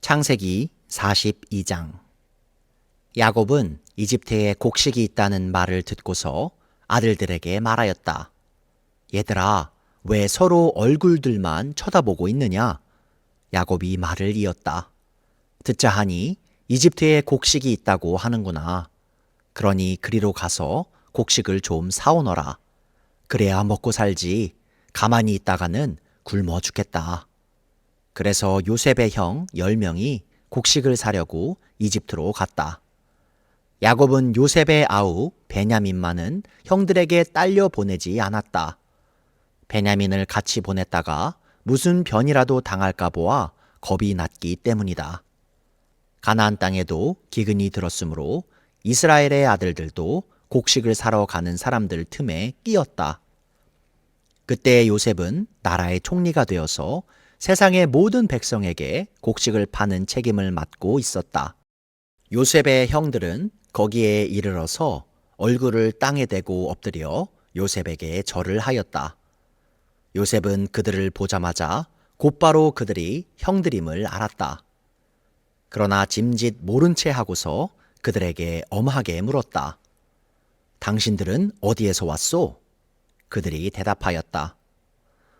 창세기 42장. 야곱은 이집트에 곡식이 있다는 말을 듣고서 아들들에게 말하였다. 얘들아, 왜 서로 얼굴들만 쳐다보고 있느냐? 야곱이 말을 이었다. 듣자 하니 이집트에 곡식이 있다고 하는구나. 그러니 그리로 가서 곡식을 좀 사오너라. 그래야 먹고 살지. 가만히 있다가는 굶어 죽겠다. 그래서 요셉의 형 10명이 곡식을 사려고 이집트로 갔다. 야곱은 요셉의 아우 베냐민만은 형들에게 딸려 보내지 않았다. 베냐민을 같이 보냈다가 무슨 변이라도 당할까 보아 겁이 났기 때문이다. 가나안 땅에도 기근이 들었으므로 이스라엘의 아들들도 곡식을 사러 가는 사람들 틈에 끼었다. 그때 요셉은 나라의 총리가 되어서 세상의 모든 백성에게 곡식을 파는 책임을 맡고 있었다. 요셉의 형들은 거기에 이르러서 얼굴을 땅에 대고 엎드려 요셉에게 절을 하였다. 요셉은 그들을 보자마자 곧바로 그들이 형들임을 알았다. 그러나 짐짓 모른 채 하고서 그들에게 엄하게 물었다. 당신들은 어디에서 왔소? 그들이 대답하였다.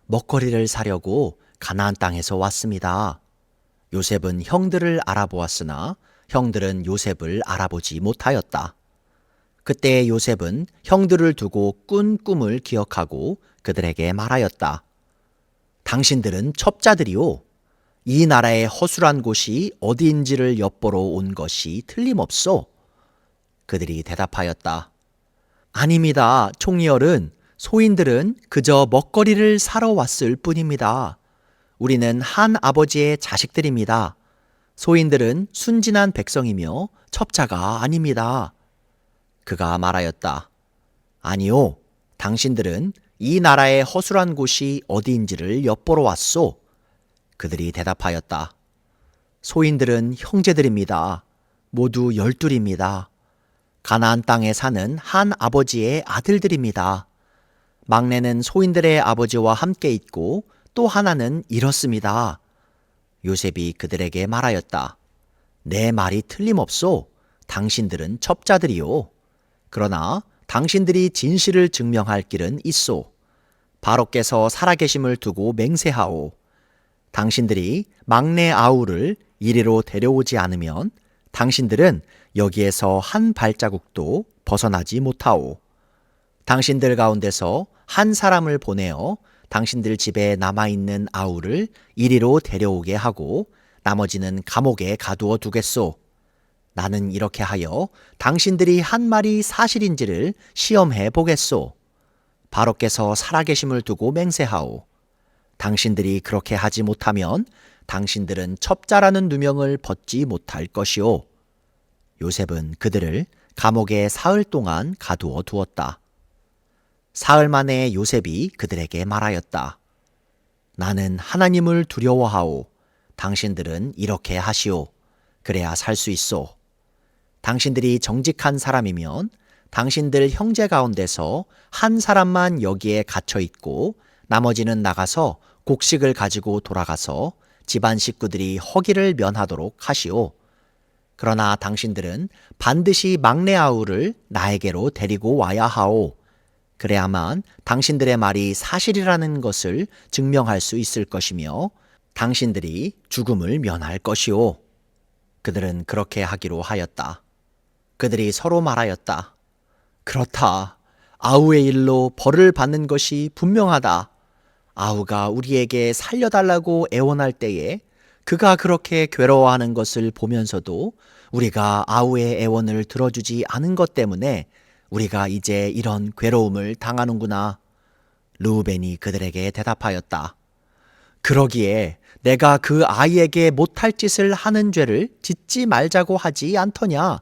먹거리를 사려고 가나안 땅에서 왔습니다. 요셉은 형들을 알아보았으나 형들은 요셉을 알아보지 못하였다. 그때 요셉은 형들을 두고 꾼 꿈을 기억하고 그들에게 말하였다. 당신들은 첩자들이요. 이 나라의 허술한 곳이 어디인지를 엿보러 온 것이 틀림없소. 그들이 대답하였다. 아닙니다, 총리어른. 소인들은 그저 먹거리를 사러 왔을 뿐입니다. 우리는 한 아버지의 자식들입니다. 소인들은 순진한 백성이며 첩자가 아닙니다. 그가 말하였다. 아니요, 당신들은 이 나라의 허술한 곳이 어디인지를 엿보러 왔소. 그들이 대답하였다. 소인들은 형제들입니다. 모두 12입니다. 가나안 땅에 사는 한 아버지의 아들들입니다. 막내는 소인들의 아버지와 함께 있고 또 하나는 이렇습니다. 요셉이 그들에게 말하였다. 내 말이 틀림없소. 당신들은 첩자들이요. 그러나 당신들이 진실을 증명할 길은 있소. 바로께서 살아계심을 두고 맹세하오. 당신들이 막내 아우를 이리로 데려오지 않으면 당신들은 여기에서 한 발자국도 벗어나지 못하오. 당신들 가운데서 한 사람을 보내어 당신들 집에 남아있는 아우를 이리로 데려오게 하고 나머지는 감옥에 가두어 두겠소. 나는 이렇게 하여 당신들이 한 말이 사실인지를 시험해 보겠소. 바로께서 살아계심을 두고 맹세하오. 당신들이 그렇게 하지 못하면 당신들은 첩자라는 누명을 벗지 못할 것이오. 요셉은 그들을 감옥에 사흘 동안 가두어 두었다. 사흘 만에 요셉이 그들에게 말하였다. 나는 하나님을 두려워하오. 당신들은 이렇게 하시오. 그래야 살 수 있소. 당신들이 정직한 사람이면 당신들 형제 가운데서 한 사람만 여기에 갇혀 있고 나머지는 나가서 곡식을 가지고 돌아가서 집안 식구들이 허기를 면하도록 하시오. 그러나 당신들은 반드시 막내 아우를 나에게로 데리고 와야 하오. 그래야만 당신들의 말이 사실이라는 것을 증명할 수 있을 것이며 당신들이 죽음을 면할 것이오. 그들은 그렇게 하기로 하였다. 그들이 서로 말하였다. 그렇다. 아우의 일로 벌을 받는 것이 분명하다. 아우가 우리에게 살려달라고 애원할 때에 그가 그렇게 괴로워하는 것을 보면서도 우리가 아우의 애원을 들어주지 않은 것 때문에 우리가 이제 이런 괴로움을 당하는구나. 르우벤이 그들에게 대답하였다. 그러기에 내가 그 아이에게 못할 짓을 하는 죄를 짓지 말자고 하지 않더냐.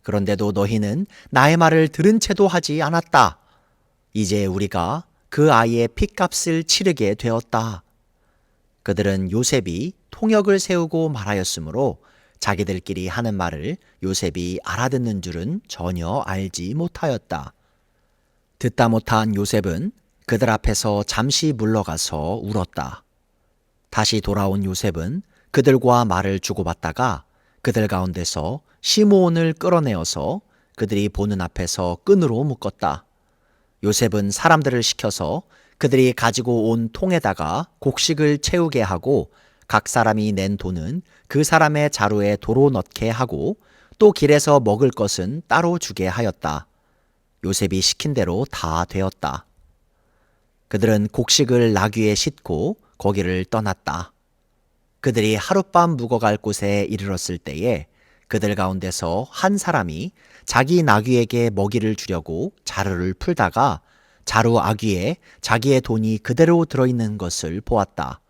그런데도 너희는 나의 말을 들은 채도 하지 않았다. 이제 우리가 그 아이의 핏값을 치르게 되었다. 그들은 요셉이 통역을 세우고 말하였으므로 자기들끼리 하는 말을 요셉이 알아듣는 줄은 전혀 알지 못하였다. 듣다 못한 요셉은 그들 앞에서 잠시 물러가서 울었다. 다시 돌아온 요셉은 그들과 말을 주고받다가 그들 가운데서 시므온을 끌어내어서 그들이 보는 앞에서 끈으로 묶었다. 요셉은 사람들을 시켜서 그들이 가지고 온 통에다가 곡식을 채우게 하고 각 사람이 낸 돈은 그 사람의 자루에 도로 넣게 하고 또 길에서 먹을 것은 따로 주게 하였다. 요셉이 시킨 대로 다 되었다. 그들은 곡식을 나귀에 싣고 거기를 떠났다. 그들이 하룻밤 묵어갈 곳에 이르렀을 때에 그들 가운데서 한 사람이 자기 나귀에게 먹이를 주려고 자루를 풀다가 자루 아귀에 자기의 돈이 그대로 들어있는 것을 보았다.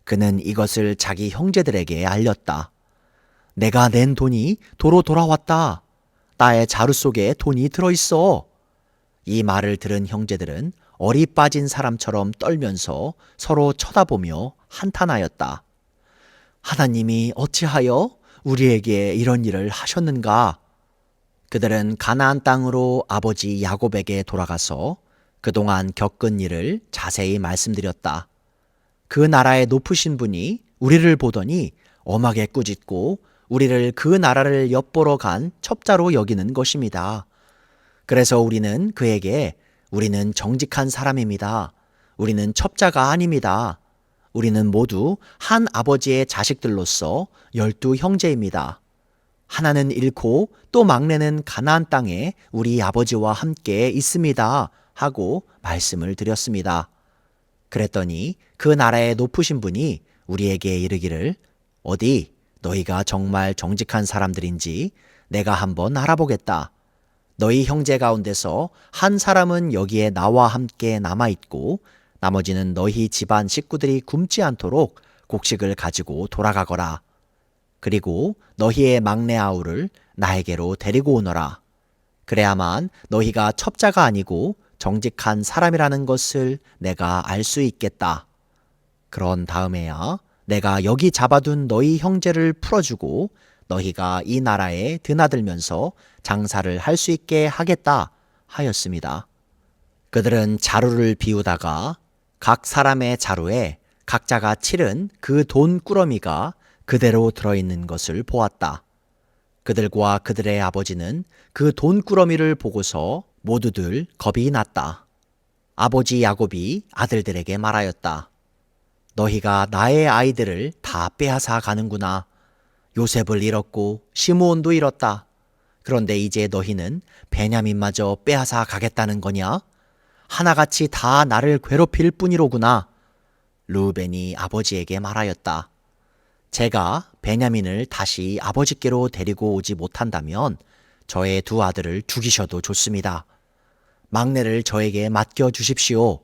그는 이것을 자기 형제들에게 알렸다. 내가 낸 돈이 도로 돌아왔다. 나의 자루 속에 돈이 들어있어. 이 말을 들은 형제들은 얼이 빠진 사람처럼 떨면서 서로 쳐다보며 한탄하였다. 하나님이 어찌하여 우리에게 이런 일을 하셨는가? 그들은 가나안 땅으로 아버지 야곱에게 돌아가서 그동안 겪은 일을 자세히 말씀드렸다. 그 나라의 높으신 분이 우리를 보더니 엄하게 꾸짖고 우리를 그 나라를 엿보러 간 첩자로 여기는 것입니다. 그래서 우리는 그에게 우리는 정직한 사람입니다. 우리는 첩자가 아닙니다. 우리는 모두 한 아버지의 자식들로서 12 형제입니다. 하나는 잃고 또 막내는 가나안 땅에 우리 아버지와 함께 있습니다. 하고 말씀을 드렸습니다. 그랬더니 그 나라의 높으신 분이 우리에게 이르기를 어디 너희가 정말 정직한 사람들인지 내가 한번 알아보겠다. 너희 형제 가운데서 한 사람은 여기에 나와 함께 남아있고 나머지는 너희 집안 식구들이 굶지 않도록 곡식을 가지고 돌아가거라. 그리고 너희의 막내 아우를 나에게로 데리고 오너라. 그래야만 너희가 첩자가 아니고 정직한 사람이라는 것을 내가 알 수 있겠다. 그런 다음에야 내가 여기 잡아둔 너희 형제를 풀어주고 너희가 이 나라에 드나들면서 장사를 할 수 있게 하겠다 하였습니다. 그들은 자루를 비우다가 각 사람의 자루에 각자가 치른 그 돈 꾸러미가 그대로 들어있는 것을 보았다. 그들과 그들의 아버지는 그 돈 꾸러미를 보고서 모두들 겁이 났다. 아버지 야곱이 아들들에게 말하였다. 너희가 나의 아이들을 다 빼앗아 가는구나. 요셉을 잃었고 시므온도 잃었다. 그런데 이제 너희는 베냐민마저 빼앗아 가겠다는 거냐? 하나같이 다 나를 괴롭힐 뿐이로구나. 르우벤이 아버지에게 말하였다. 제가 베냐민을 다시 아버지께로 데리고 오지 못한다면 저의 2 아들을 죽이셔도 좋습니다. 막내를 저에게 맡겨 주십시오.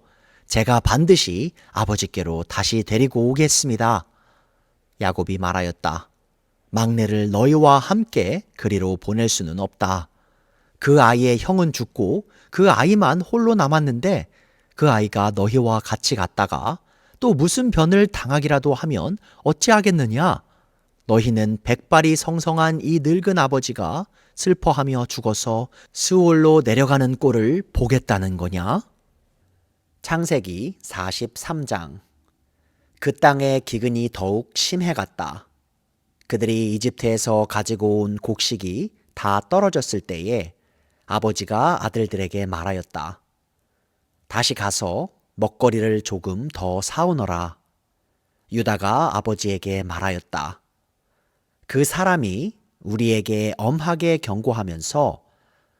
제가 반드시 아버지께로 다시 데리고 오겠습니다. 야곱이 말하였다. 막내를 너희와 함께 그리로 보낼 수는 없다. 그 아이의 형은 죽고 그 아이만 홀로 남았는데 그 아이가 너희와 같이 갔다가 또 무슨 변을 당하기라도 하면 어찌하겠느냐? 너희는 백발이 성성한 이 늙은 아버지가 슬퍼하며 죽어서 스올로 내려가는 꼴을 보겠다는 거냐? 창세기 43장. 그 땅의 기근이 더욱 심해갔다. 그들이 이집트에서 가지고 온 곡식이 다 떨어졌을 때에 아버지가 아들들에게 말하였다. 다시 가서 먹거리를 조금 더 사오너라. 유다가 아버지에게 말하였다. 그 사람이 우리에게 엄하게 경고하면서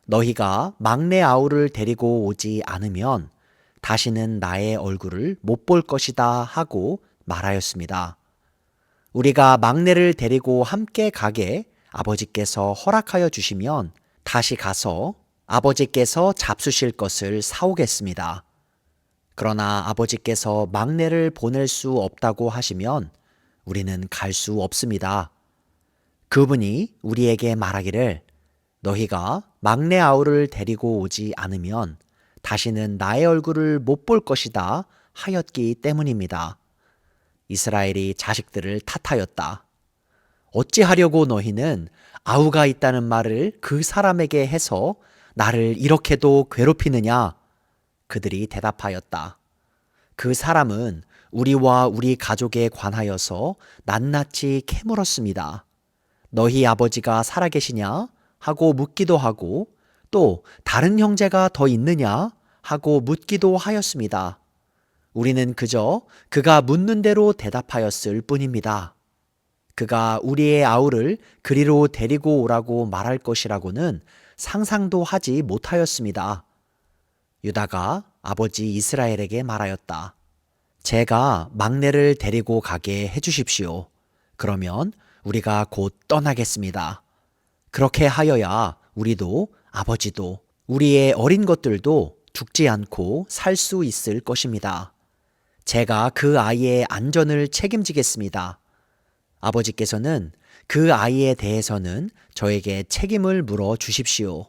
너희가 막내 아우를 데리고 오지 않으면 다시는 나의 얼굴을 못 볼 것이다 하고 말하였습니다. 우리가 막내를 데리고 함께 가게 아버지께서 허락하여 주시면 다시 가서 아버지께서 잡수실 것을 사오겠습니다. 그러나 아버지께서 막내를 보낼 수 없다고 하시면 우리는 갈 수 없습니다. 그분이 우리에게 말하기를 너희가 막내 아우를 데리고 오지 않으면 다시는 나의 얼굴을 못 볼 것이다 하였기 때문입니다. 이스라엘이 자식들을 탓하였다. 어찌하려고 너희는 아우가 있다는 말을 그 사람에게 해서 나를 이렇게도 괴롭히느냐? 그들이 대답하였다. 그 사람은 우리와 우리 가족에 관하여서 낱낱이 캐물었습니다. 너희 아버지가 살아계시냐? 하고 묻기도 하고 또 다른 형제가 더 있느냐? 하고 묻기도 하였습니다. 우리는 그저 그가 묻는 대로 대답하였을 뿐입니다. 그가 우리의 아우를 그리로 데리고 오라고 말할 것이라고는 상상도 하지 못하였습니다. 유다가 아버지 이스라엘에게 말하였다. 제가 막내를 데리고 가게 해주십시오. 그러면 우리가 곧 떠나겠습니다. 그렇게 하여야 우리도 아버지도 우리의 어린 것들도 죽지 않고 살 수 있을 것입니다. 제가 그 아이의 안전을 책임지겠습니다. 아버지께서는 그 아이에 대해서는 저에게 책임을 물어 주십시오.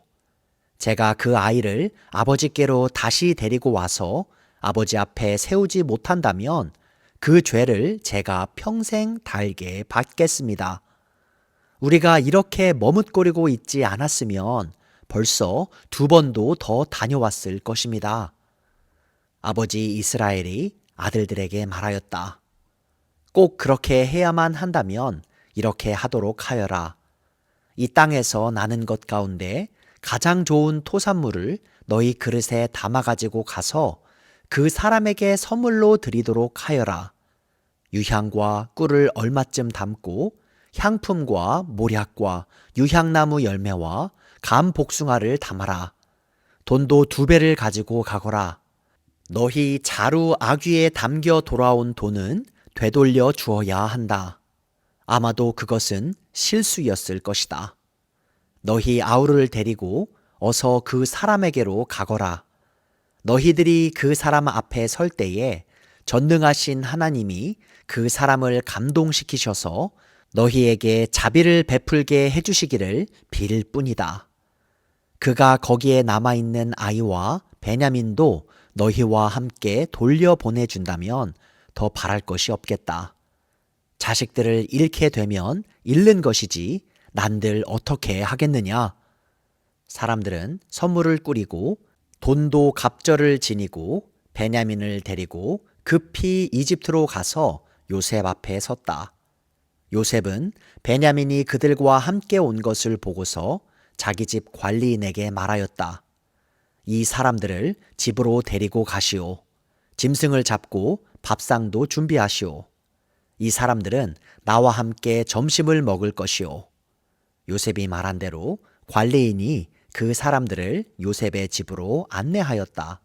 제가 그 아이를 아버지께로 다시 데리고 와서 아버지 앞에 세우지 못한다면 그 죄를 제가 평생 달게 받겠습니다. 우리가 이렇게 머뭇거리고 있지 않았으면 벌써 2번도 더 다녀왔을 것입니다. 아버지 이스라엘이 아들들에게 말하였다. 꼭 그렇게 해야만 한다면 이렇게 하도록 하여라. 이 땅에서 나는 것 가운데 가장 좋은 토산물을 너희 그릇에 담아가지고 가서 그 사람에게 선물로 드리도록 하여라. 유향과 꿀을 얼마쯤 담고 향품과 모략과 유향나무 열매와 감 복숭아를 담아라. 돈도 2배를 가지고 가거라. 너희 자루 아귀에 담겨 돌아온 돈은 되돌려 주어야 한다. 아마도 그것은 실수였을 것이다. 너희 아우를 데리고 어서 그 사람에게로 가거라. 너희들이 그 사람 앞에 설 때에 전능하신 하나님이 그 사람을 감동시키셔서 너희에게 자비를 베풀게 해주시기를 빌 뿐이다. 그가 거기에 남아있는 아이와 베냐민도 너희와 함께 돌려보내준다면 더 바랄 것이 없겠다. 자식들을 잃게 되면 잃는 것이지 난들 어떻게 하겠느냐? 사람들은 선물을 꾸리고 돈도 갑절을 지니고 베냐민을 데리고 급히 이집트로 가서 요셉 앞에 섰다. 요셉은 베냐민이 그들과 함께 온 것을 보고서 자기 집 관리인에게 말하였다. 이 사람들을 집으로 데리고 가시오. 짐승을 잡고 밥상도 준비하시오. 이 사람들은 나와 함께 점심을 먹을 것이오. 요셉이 말한 대로 관리인이 그 사람들을 요셉의 집으로 안내하였다.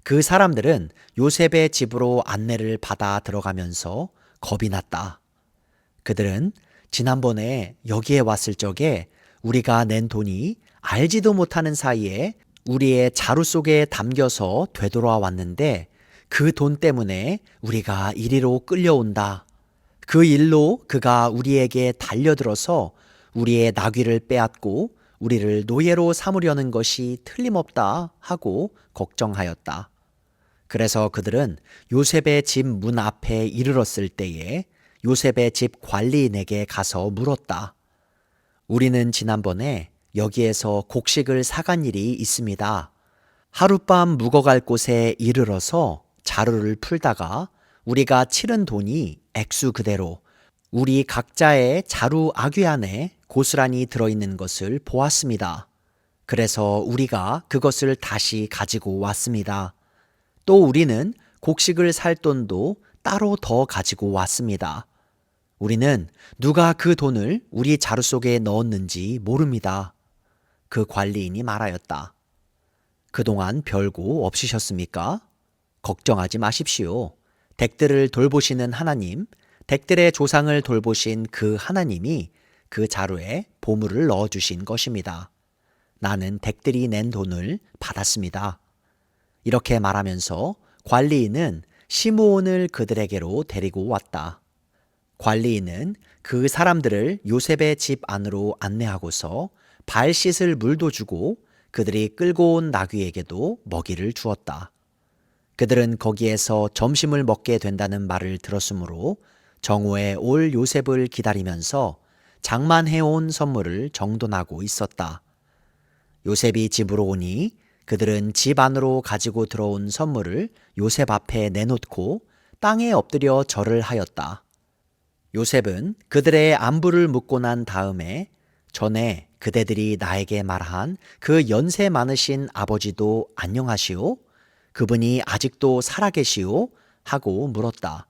그 사람들은 요셉의 집으로 안내를 받아 들어가면서 겁이 났다. 그들은 지난번에 여기에 왔을 적에 우리가 낸 돈이 알지도 못하는 사이에 우리의 자루 속에 담겨서 되돌아 왔는데 그 돈 때문에 우리가 이리로 끌려온다. 그 일로 그가 우리에게 달려들어서 우리의 나귀를 빼앗고 우리를 노예로 삼으려는 것이 틀림없다 하고 걱정하였다. 그래서 그들은 요셉의 집 문 앞에 이르렀을 때에 요셉의 집 관리인에게 가서 물었다. 우리는 지난번에 여기에서 곡식을 사간 일이 있습니다. 하룻밤 묵어갈 곳에 이르러서 자루를 풀다가 우리가 치른 돈이 액수 그대로 우리 각자의 자루 아귀 안에 고스란히 들어있는 것을 보았습니다. 그래서 우리가 그것을 다시 가지고 왔습니다. 또 우리는 곡식을 살 돈도 따로 더 가지고 왔습니다. 우리는 누가 그 돈을 우리 자루 속에 넣었는지 모릅니다. 그 관리인이 말하였다. 그동안 별거 없으셨습니까? 걱정하지 마십시오. 댁들을 돌보시는 하나님, 댁들의 조상을 돌보신 그 하나님이 그 자루에 보물을 넣어주신 것입니다. 나는 댁들이 낸 돈을 받았습니다. 이렇게 말하면서 관리인은 시므온을 그들에게로 데리고 왔다. 관리인은 그 사람들을 요셉의 집 안으로 안내하고서 발 씻을 물도 주고 그들이 끌고 온 나귀에게도 먹이를 주었다. 그들은 거기에서 점심을 먹게 된다는 말을 들었으므로 정오에 올 요셉을 기다리면서 장만해온 선물을 정돈하고 있었다. 요셉이 집으로 오니 그들은 집 안으로 가지고 들어온 선물을 요셉 앞에 내놓고 땅에 엎드려 절을 하였다. 요셉은 그들의 안부를 묻고 난 다음에 전에 그대들이 나에게 말한 그 연세 많으신 아버지도 안녕하시오? 그분이 아직도 살아계시오? 하고 물었다.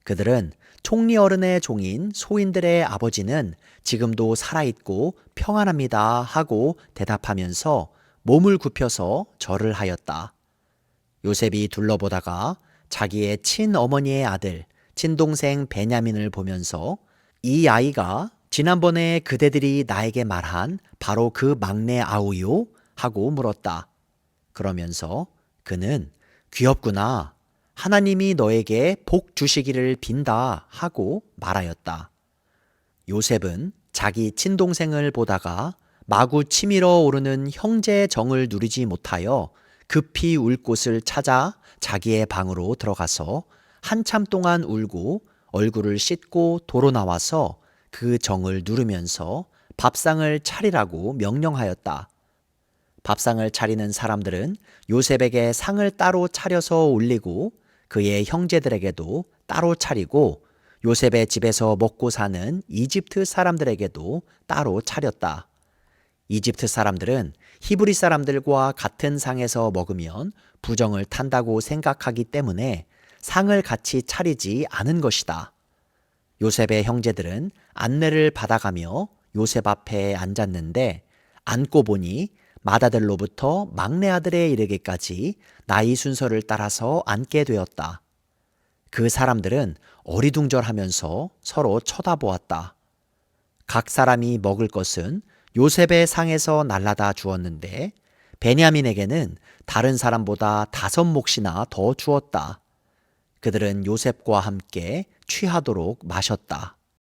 그들은 총리 어른의 종인 소인들의 아버지는 지금도 살아있고 평안합니다 하고 대답하면서 몸을 굽혀서 절을 하였다. 요셉이 둘러보다가 자기의 친어머니의 아들, 친동생 베냐민을 보면서 이 아이가 지난번에 그대들이 나에게 말한 바로 그 막내 아우요? 하고 물었다. 그러면서 그는 귀엽구나. 하나님이 너에게 복 주시기를 빈다 하고 말하였다. 요셉은 자기 친동생을 보다가 마구 치밀어 오르는 형제의 정을 누리지 못하여 급히 울 곳을 찾아 자기의 방으로 들어가서 한참 동안 울고 얼굴을 씻고 도로 나와서 그 정을 누르면서 밥상을 차리라고 명령하였다. 밥상을 차리는 사람들은 요셉에게 상을 따로 차려서 올리고 그의 형제들에게도 따로 차리고 요셉의 집에서 먹고 사는 이집트 사람들에게도 따로 차렸다. 이집트 사람들은 히브리 사람들과 같은 상에서 먹으면 부정을 탄다고 생각하기 때문에 상을 같이 차리지 않은 것이다. 요셉의 형제들은 안내를 받아가며 요셉 앞에 앉았는데 앉고 보니 맏아들로부터 막내 아들에 이르기까지 나이 순서를 따라서 앉게 되었다. 그 사람들은 어리둥절하면서 서로 쳐다보았다. 각 사람이 먹을 것은 요셉의 상에서 날라다 주었는데 베냐민에게는 다른 사람보다 5몫이나 더 주었다. 그들은 요셉과 함께 취하도록 마셨다.